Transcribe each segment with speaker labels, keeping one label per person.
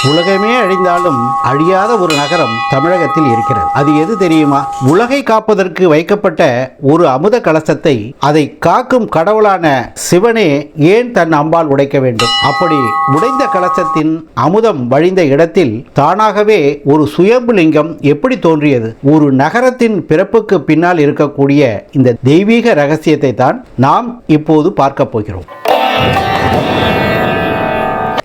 Speaker 1: உலகமே அழிந்தாலும் அழியாத ஒரு நகரம் தமிழகத்தில் இருக்கிறது. அது எது தெரியுமா? உலகை காப்பதற்கு வைக்கப்பட்ட ஒரு அமுத கலசத்தை அதை காக்கும் கடவுளான சிவனே ஏன் தன் அம்பால் உடைக்க வேண்டும்? அப்படி உடைந்த கலசத்தின் அமுதம் வழிந்த இடத்தில் தானாகவே ஒரு சுயம்புலிங்கம் எப்படி தோன்றியது? ஒரு நகரத்தின் பிறப்புக்கு பின்னால் இருக்கக்கூடிய இந்த தெய்வீக ரகசியத்தை தான் நாம் இப்போது பார்க்க போகிறோம்.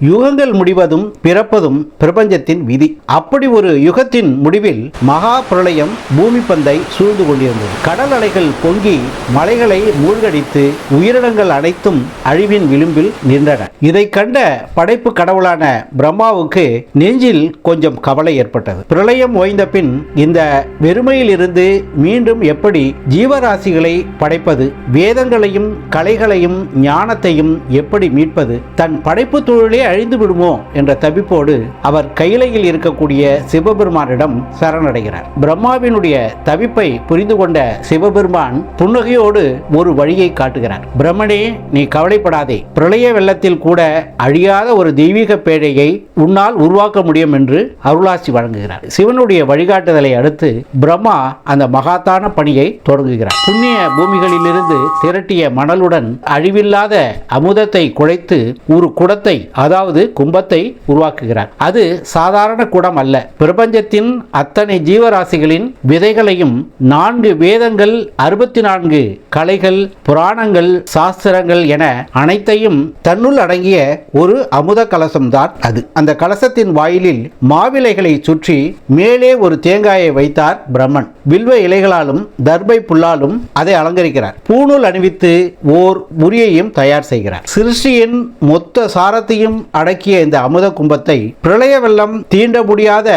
Speaker 1: யுகங்கள் முடிவதும் பிறப்பதும் பிரபஞ்சத்தின் விதி. அப்படி ஒரு யுகத்தின் முடிவில் மகா பிரளயம் பூமி பந்தை சூழ்ந்து கொண்டிருந்தது. கடல் அலைகள் பொங்கி மலைகளை மூழ்கடித்து உயிரினங்கள் அனைத்தும் அழிவின் விளிம்பில் நின்றன. இதை கண்ட படைப்பு கடவுளான பிரம்மாவுக்கு நெஞ்சில் கொஞ்சம் கவலை ஏற்பட்டது. பிரளயம் ஓய்ந்த பின் இந்த வெறுமையில் இருந்து மீண்டும் எப்படி ஜீவராசிகளை படைப்பது? வேதங்களையும் கலைகளையும் ஞானத்தையும் எப்படி மீட்பது? தன் படைப்பு தொழிலே அழிந்து விடுமோ என்ற தவிப்போடு அவர் கையிலையில் இருக்கக்கூடிய சிவபெருமானிடம் சரணடைகிறார். பிரம்மாவினுடைய தவிப்பை புரிந்து கொண்ட சிவபெருமான் புன்னகையோடு ஒரு வழியை காட்டுகிறார். பிரம்மனே, நீ கவலைப்படாதே. பிரளய வெள்ளத்தில் கூட அழியாத ஒரு தெய்வீக பேழையை உன்னால் உருவாக்க முடியும் என்று அருளாசி வழங்குகிறார். சிவனுடைய வழிகாட்டுதலை அடுத்து பிரம்மா அந்த மகாத்தான பணியை தொடங்குகிறார். புண்ணிய பூமிகளிலிருந்து திரட்டிய மணலுடன் அழிவில்லாத அமுதத்தை குழைத்து ஒரு குடத்தை, அதாவது கும்பத்தை உருவாக்குகிறார். அது சாதாரண குடம் அல்ல. பிரபஞ்சத்தின் அத்தனை ஜீவராசிகளின் விதைகளையும் 4 வேதங்கள், 64 கலைகள், புராணங்கள், சாஸ்திரங்கள் என அனைத்தையும் தன்னுள் அடங்கிய ஒரு அமுத கலசம் தான் அது. அந்த கலசத்தின் வாயிலில் மாவிலைகளை சுற்றி மேலே ஒரு தேங்காயை வைத்தார் பிரம்மன். வில்வ இலைகளாலும் தர்பை புல்லாலும் அதை அலங்கரிக்கிறார். பூணூல் அணிவித்து ஓர் உரியையும் தயார் செய்கிறார். சிருஷ்டியின் மொத்த சாரத்தையும் அடக்கிய இந்த அமுத கும்பத்தை பிரளய வெள்ளம் தீண்ட முடியாத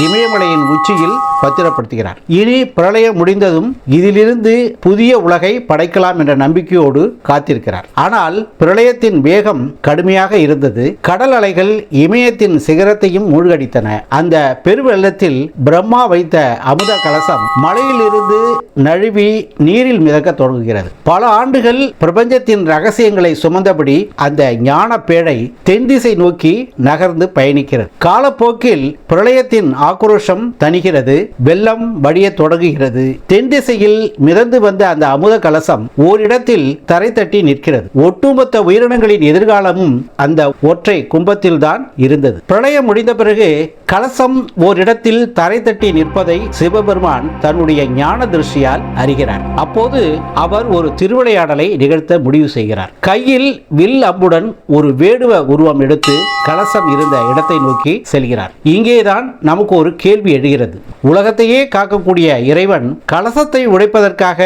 Speaker 1: இமயமலையின் உச்சியில் பத்திரப்படுத்துகிறார். இனி பிரளயம் முடிந்ததும் இதிலிருந்து புதிய உலகை படைக்கலாம் என்ற நம்பிக்கையோடு காத்திருக்கிறார். ஆனால் பிரளயத்தின் வேகம் கடுமையாக இருந்தது. கடல் அலைகள் இமயத்தின் சிகரத்தையும் மூழ்கடித்தன. அந்த பெருவெள்ளத்தில் பிரம்மா வைத்த அமுத கலசம் மலையில் இருந்து நழுவி நீரில் மிதக்க தொடங்குகிறது. பல ஆண்டுகள் பிரபஞ்சத்தின் ரகசியங்களை சுமந்தபடி அந்த ஞான பேழை தென் திசை நோக்கி நகர்ந்து பயணிக்கிறது. காலப்போக்கில் பிரளயத்தின் ஆக்ரோஷம் தணிகிறது. வெள்ளம் வடிய தொடங்குகிறது. தென் திசையில் மிதந்து வந்த அந்த அமுத கலசம் ஓரிடத்தில் தரை தட்டி நிற்கிறது. ஒட்டுமொத்த உயிரினங்களின் எதிர்காலமும் அந்த ஒற்றை கும்பத்தில் தான் இருந்தது. பிரளயம் முடிந்த பிறகு கலசம் ஓரிடத்தில் தரை தட்டி நிற்பதை சிவபெருமான் தன்னுடைய ஞான திருஷ்டியால் அறிகிறார். அப்போது அவர் ஒரு திருவிளையாடலை நிகழ்த்த முடிவு செய்கிறார். கையில் வில் அம்புடன் ஒரு வேடுவ உருவம் எடுத்து கலசம் இருந்த இடத்தை நோக்கி செல்கிறார். இங்கேதான் நமக்கு ஒரு கேள்வி எழுகிறது. உலகத்தையே காக்கக்கூடிய இறைவன் கலசத்தை உடைப்பதற்காக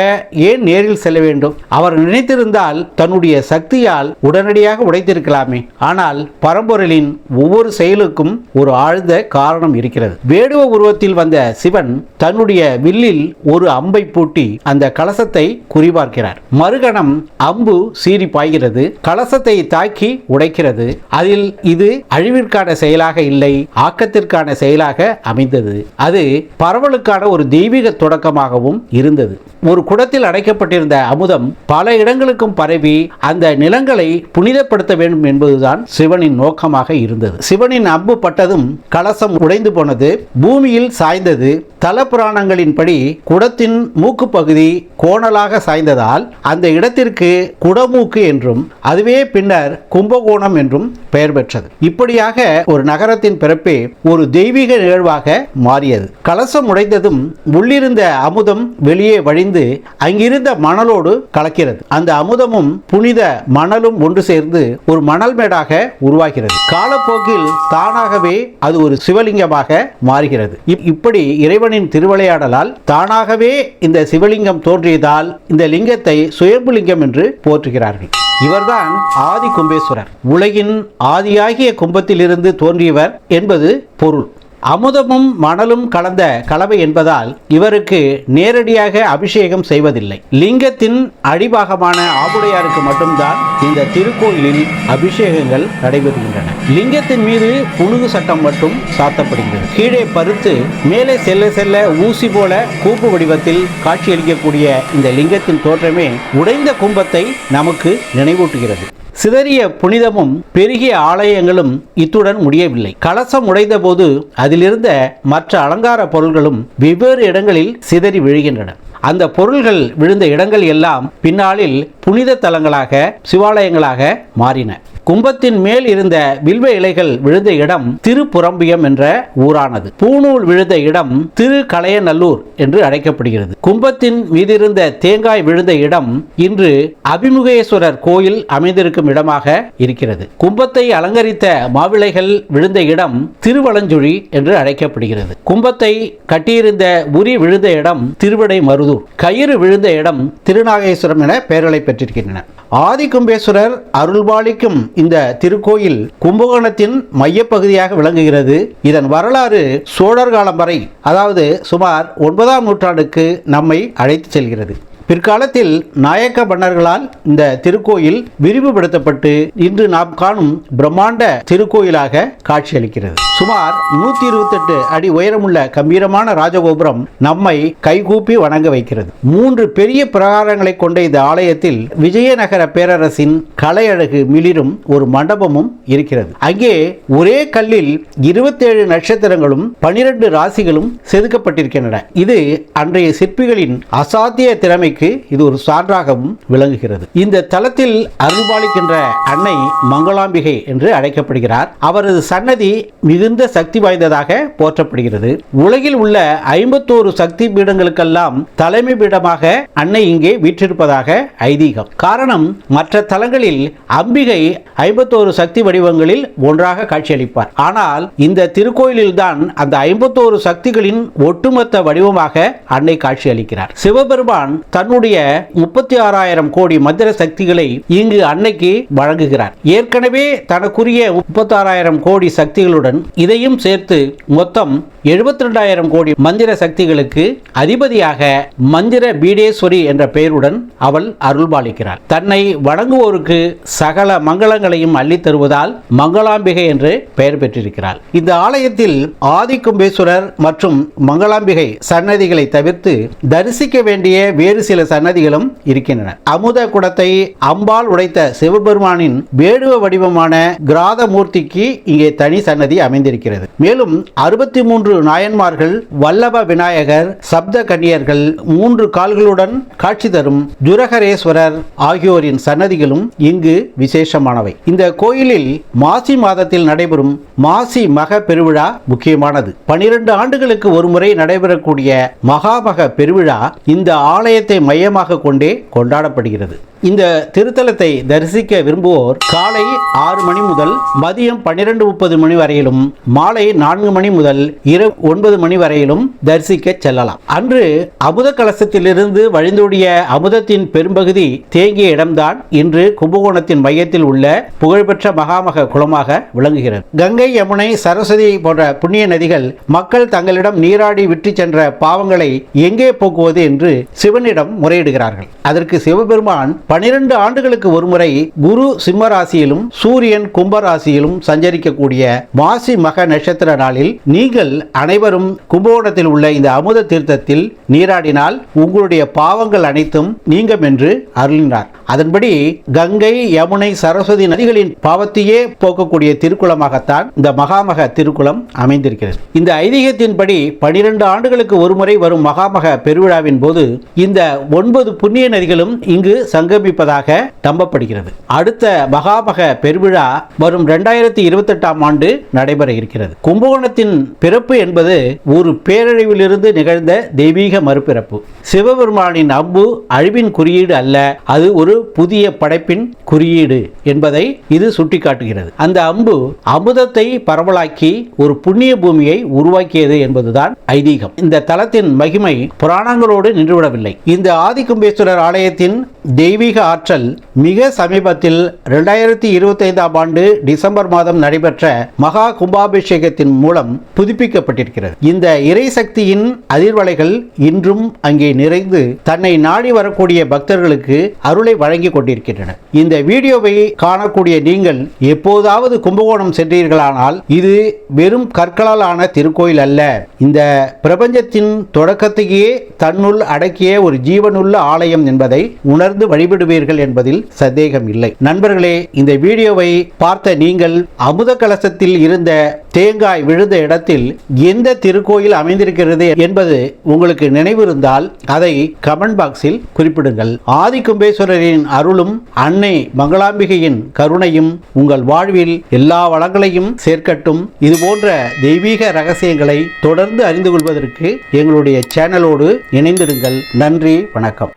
Speaker 1: ஏன் நேரில் செல்ல வேண்டும்? அவர் நினைத்திருந்தால் தன்னுடைய சக்தியால் உடனடியாக உடைத்திருக்கலாமே. ஆனால் பரம்பொருளின் ஒவ்வொரு செயலுக்கும் ஒரு ஆழ்ந்த காரணம் இருக்கிறது. வேடுவ உருவத்தில் வந்த சிவன் தன்னுடைய வில்லில் ஒரு அம்பை பூட்டி அந்த கலசத்தை குறிபார்க்கிறார். மறுகணம் அம்பு சீறி பாய்கிறது. கலசத்தை தாக்கி உடைக்கிறது. அதில் இது அழிவிற்கான செயலாக இல்லை, ஆக்கத்திற்கான செயலாக அமைந்தது. அது பரவலுக்கான ஒரு தெய்வீக தொடக்கமாகவும் இருந்தது. ஒரு குடத்தில் அடைக்கப்பட்டிருந்த அமுதம் பல இடங்களுக்கும் பரவி அந்த நிலங்களை புனிதப்படுத்த வேண்டும் என்பதுதான் சிவனின் நோக்கமாக இருந்தது. சிவனின் அம்பு பட்டதும் கலசம் உடைந்து போனது, பூமியில் சாய்ந்தது. தல புராணங்களின்படி குடத்தின் மூக்கு பகுதி கோணலாக சாய்ந்ததால் அந்த இடத்திற்கு குடமூக்கு என்றும் அதுவே பின்னர் கும்பகோணம் என்றும் பெயர் பெற்றது. இப்படியாக ஒரு நகரத்தின் பிறப்பே ஒரு தெய்வீக நிகழ்வாக மாறியது. கலசம் உடைந்ததும் உள்ளிருந்த அமுதம் வெளியே வழிந்து அங்கிருந்த மணலோடு கலக்கிறது. அந்த அமுதமும் புனித மணலும் ஒன்று சேர்ந்து ஒரு மணல் மேடாக உருவாகிறது. காலப்போக்கில் தானாகவே அது ஒரு சிவலிங்கமாக மாறுகிறது. இப்படி இறைவனின் திருவிளையாடலால் தானாகவே இந்த சிவலிங்கம் தோன்றியதால் இந்த லிங்கத்தை சுயம்புலிங்கம் என்று போற்றுகிறார்கள். இவர்தான் ஆதி கும்பேஸ்வரர். உலகின் ஆதியாகிய கும்பத்திலிருந்து தோன்றியவர் என்பது பொருள். அமுதமும் மணலும் கலந்த கலவை என்பதால் இவருக்கு நேரடியாக அபிஷேகம் செய்வதில்லை. லிங்கத்தின் அடிபாகமான ஆவுடையாருக்கு மட்டும்தான் இந்த திருக்கோயிலில் அபிஷேகங்கள் நடைபெறுகின்றன. லிங்கத்தின் மீது புனுகு சட்டம் மட்டும் சாத்தப்படுகிறது. கீழே பருத்து மேலே செல்ல செல்ல ஊசி போல கூப்பு வடிவத்தில் காட்சியளிக்கக்கூடிய இந்த லிங்கத்தின் தோற்றமே உடைந்த கும்பத்தை நமக்கு நினைவூட்டுகிறது. சிதறிய புனிதமும் பெருகிய ஆலயங்களும் இத்துடன் முடியவில்லை. கலசம் உடைந்த போது அதிலிருந்த மற்ற அலங்கார பொருள்களும் வெவ்வேறு இடங்களில் சிதறி விழுகின்றன. அந்த பொருள்கள் விழுந்த இடங்கள் எல்லாம் பின்னாளில் புனித தலங்களாக, சிவாலயங்களாக மாறின. கும்பத்தின் மேல் இருந்த வில்வ இலைகள் விழுந்த இடம் திருப்புறம்பியம் என்ற ஊரானது. பூநூல் விழுந்த இடம் திருக்கலையநல்லூர் என்று அழைக்கப்படுகிறது. கும்பத்தின் மீதிருந்த தேங்காய் விழுந்த இடம் இன்று அபிமுகேஸ்வரர் கோயில் அமைந்திருக்கும் இடமாக இருக்கிறது. கும்பத்தை அலங்கரித்த மாவிளைகள் விழுந்த இடம் திருவலஞ்சுழி என்று அழைக்கப்படுகிறது. கும்பத்தை கட்டியிருந்த உரி விழுந்த இடம் திருவிடை மருதூர், கயிறு விழுந்த இடம் திருநாகேஸ்வரம் என பெயர்களை பெற்றிருக்கின்றன. ஆதிகும்பேஸ்வரர் அருள்பாலிக்கும் இந்த திருக்கோயில் கும்பகோணத்தின் மையப்பகுதியாக விளங்குகிறது. இதன் வரலாறு சோழர் காலம் வரை, அதாவது சுமார் 9ஆம் நூற்றாண்டுக்கு நம்மை அழைத்து செல்கிறது. பிற்காலத்தில் நாயக்க மன்னர்களால் இந்த திருக்கோயில் விரிவுபடுத்தப்பட்டு இன்று நாம் காணும் பிரம்மாண்ட திருக்கோயிலாக காட்சியளிக்கிறது. சுமார் 128 அடி உயரமுள்ள கம்பீரமான ராஜகோபுரம் நம்மை கைகூப்பி வணங்க வைக்கிறது. 3 பெரிய பிரகாரங்களை கொண்ட இந்த ஆலயத்தில் விஜயநகர பேரரசின் கலையழகு மிளிரும் ஒரு மண்டபமும் இருக்கிறது. அங்கே ஒரே கல்லில் 27 நட்சத்திரங்களும் 12 ராசிகளும் செதுக்கப்பட்டிருக்கின்றன. இது அன்றைய சிற்பிகளின் அசாத்திய திறமைக்கு இது ஒரு சான்றாகவும் விளங்குகிறது. இந்த தலத்தில் அருள்பாலிக்கின்ற அன்னை மங்களாம்பிகை என்று அழைக்கப்படுகிறார். அவரது சன்னதி மிகுந்த சக்தி வாய்ந்ததாக போற்றப்படுகிறது. உலகில் உள்ள 51 சக்தி பீடங்களுக்கெல்லாம் தலைமை பீடமாக அன்னை இங்கே வீற்றிருப்பதாக ஐதீகம். காரணம், மற்ற தலங்களில் அம்பிகை 51 சக்தி வடிவங்களில் ஒன்றாக காட்சியளிப்பார். ஆனால் இந்த திருக்கோயிலில் தான் அந்த 51 சக்திகளின் ஒட்டுமொத்த வடிவமாக அன்னை காட்சியளிக்கிறார். சிவபெருமான் தன்னுடைய 36,000 கோடி மந்திர சக்திகளை இங்கு அன்னைக்கு வழங்குகிறார். ஏற்கனவே தனக்குரிய 36,000 கோடி சக்திகளுடன் இதையும் சேர்த்து மொத்தம் 72,000 கோடி மந்திர சக்திகளுக்கு அதிபதியாக மந்திர பீடேஸ்வரி என்ற பெயருடன் அவள் அருள்பாலிக்கிறார். தன்னை வணங்குவோருக்கு சகல மங்களங்களையும் அள்ளித் தருவதால் மங்களாம்பிகை என்று பெயர் பெற்றிருக்கிறார். இந்த ஆலயத்தில் ஆதிகும்பேஸ்வரர் மற்றும் மங்களாம்பிகை சன்னதிகளை தவிர்த்து தரிசிக்க வேண்டிய வேறு சில சன்னதிகளும் இருக்கின்றன. அமுத குடத்தை அம்பாள் உடைத்த சிவபெருமானின் வேடுவ வடிவமான கிராதமூர்த்திக்கு இங்கே தனி சன்னதி அமைந்திருக்கிறது. மேலும் 63 நாயன்மார்கள், வல்லப விநாயகர், சப்த கன்னியர்கள், 3 கால்களுடன் காட்சி தரும் ஜுரகரேஸ்வரர் ஆகியோரின் சன்னதிகளும் இங்கு விசேஷமானவை. இந்த கோயிலில் மாசி மாதத்தில் நடைபெறும் மாசி மக பெருவிழா முக்கியமானது. 12 ஆண்டுகளுக்கு ஒரு முறை நடைபெறக்கூடிய மகாமக பெருவிழா இந்த ஆலயத்தை மையமாக கொண்டே கொண்டாடப்படுகிறது. இந்த திருத்தலத்தை தரிசிக்க விரும்புவோர் காலை 6 மணி முதல் மதியம் 12:30 மணி வரையிலும், மாலை 4 மணி முதல் இரவு 9 மணி வரையிலும் தரிசிக்க செல்லலாம். அன்று அமுத கலசத்திலிருந்து வழிந்தோடிய அமுதத்தின் பெரும்பகுதி தேங்கிய இடம்தான் இன்று கும்பகோணத்தின் மையத்தில் உள்ள புகழ்பெற்ற மகாமக குளமாக விளங்குகிறது. கங்கை, யமுனை, சரஸ்வதி போன்ற புண்ணிய நதிகள் மக்கள் தங்களிடம் நீராடி விட்டு சென்ற பாவங்களை எங்கே போக்குவது என்று சிவனிடம் முறையிடுகிறார்கள். அதற்கு சிவபெருமான் 12 ஆண்டுகளுக்கு ஒருமுறை குரு சிம்மராசியிலும் சூரியன் கும்பராசியிலும் சஞ்சரிக்கக்கூடிய மாசி மக நட்சத்திர நாளில் நீங்கள் அனைவரும் கும்பகோணத்தில் உள்ள இந்த அமுத தீர்த்தத்தில் நீராடினால் உங்களுடைய பாவங்கள் அனைத்தும் நீங்கும் என்று அருளினார். அதன்படி கங்கை, யமுனை, சரஸ்வதி நதிகளின் பாவத்தையே போக்கக்கூடிய திருக்குளமாகத்தான் இந்த மகாமக திருக்குளம் அமைந்திருக்கிறது. இந்த ஐதீகத்தின்படி 12 ஆண்டுகளுக்கு ஒருமுறை வரும் மகாமக பெருவிழாவின் போது இந்த 9 புண்ணிய நதிகளும் இங்கு சங்கமிப்பதாக நம்பப்படுகிறது. அடுத்த மகாமக பெருவிழா வரும் 2028ஆம் ஆண்டு நடைபெற இருக்கிறது. கும்பகோணத்தின் பிறப்பு என்பது ஒரு பேரழிவிலிருந்து நிகழ்ந்த தெய்வீக மறுபிறப்பு. சிவபெருமானின் அம்பு அழிவின் குறியீடு அல்ல, அது ஒரு புதிய படைப்பின் குறியீடு என்பதை இது சுட்டிக்காட்டுகிறது. அந்த அம்பு அமுதத்தை பரவலாக்கி ஒரு புண்ணிய பூமியை உருவாக்கியது என்பதுதான் ஐதீகம். இந்த தலத்தின் மகிமை புராணங்களோடு நின்றுவிடவில்லை. இந்த ஆதிகும்பேஸ்வரர் ஆலயத்தின் தெய்வீக ஆற்றல் மிக சமீபத்தில் 2025ஆம் ஆண்டு டிசம்பர் மாதம் நடைபெற்ற மகா கும்பாபிஷேகத்தின் மூலம் புதுப்பிக்கப்பட்டிருக்கிறது. இந்த இறை சக்தியின் அதிர்வலைகள் இன்றும் அங்கே நிறைந்து தன்னை நாடி வரக்கூடிய பக்தர்களுக்கு அருளை வழங்கி கொண்டிருக்கின்றன. இந்த வீடியோவை காணக்கூடிய நீங்கள் எப்போதாவது கும்பகோணம் சென்றீர்களானால் இது வெறும் கற்களால் ஆன திருக்கோயில் அல்ல. இந்த பிரபஞ்சத்தின் தொடக்கத்தையே தன்னுள் அடக்கிய ஒரு ஜீவனுள்ள ஆலயம் என்பதை உணர்ந்து வழிபடு விடுவீர்கள் என்பதில் சந்தேகம் இல்லை. நண்பர்களே, இந்த வீடியோவை பார்த்த நீங்கள் அமுத கலசத்தில் இருந்த தேங்காய் விழுந்த இடத்தில் எந்த திருக்கோயில் அமைந்திருக்கிறது என்பது உங்களுக்கு நினைவிருந்தால் அதை கமெண்ட் பாக்ஸில் குறிப்பிடுங்கள். ஆதிகும்பேஸ்வரரின் அருளும் அன்னை மங்களாம்பிகையின் கருணையும் உங்கள் வாழ்வில் எல்லா வளங்களையும் சேர்க்கட்டும். இதுபோன்ற தெய்வீக ரகசியங்களை தொடர்ந்து அறிந்து கொள்வதற்கு எங்களுடைய சேனலோடு இணைந்திருங்கள். நன்றி, வணக்கம்.